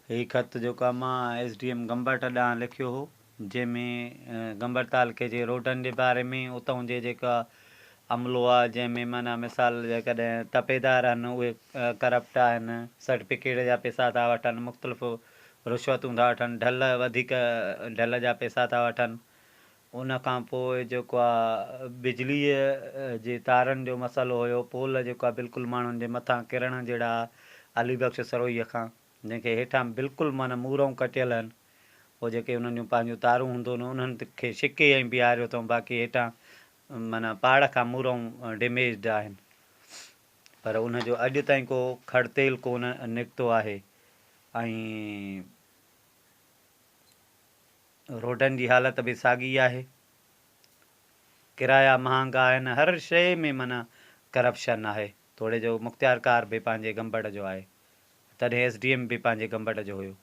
हीउ ख़त जेको आहे मां SDM गंबरट ॾांहुं लिखियो हो, जंहिंमें गंबर तालुके जे रोडनि जे बारे में उतां जे जेका अमलो आहे, जंहिंमें माना मिसाल जेकॾहिं तपेदार आहिनि उहे करप्ट आहिनि, सर्टिफिकेट जा पैसा था वठनि, मुख़्तलिफ़ रिश्वतूं था वठनि, वधीक ढल जा पैसा था वठनि। उन खां पोइ जेको आहे बिजलीअ जे तारनि जो मसइलो हुयो, पोल जेको आहे बिल्कुलु माण्हुनि जे मथां किरण जहिड़ा अलीबख्श सरोईअ खां, जंहिंखे हेठां बिल्कुलु माना मूरऊं कटियल आहिनि। उहो जेके उन्हनि जूं पंहिंजूं तारूं हूंदो न उन्हनि खे छिके ऐं बीहारियो अथऊं, बाक़ी हेठां माना पहाड़ खां मूरऊं डेमेज्ड आहिनि। पर उनजो अॼु ताईं को खड़तेल कोन निकितो आहे। ऐं रोडनि जी हालति बि साॻी आहे, किराया महांगा आहिनि, हर शइ में माना करप्शन आहे। थोरे जो मुख़्तियार कार बि पंहिंजे गंबड़ जो आहे, तॾहिं SDM बि पंहिंजे गंबड़ जो हुयो।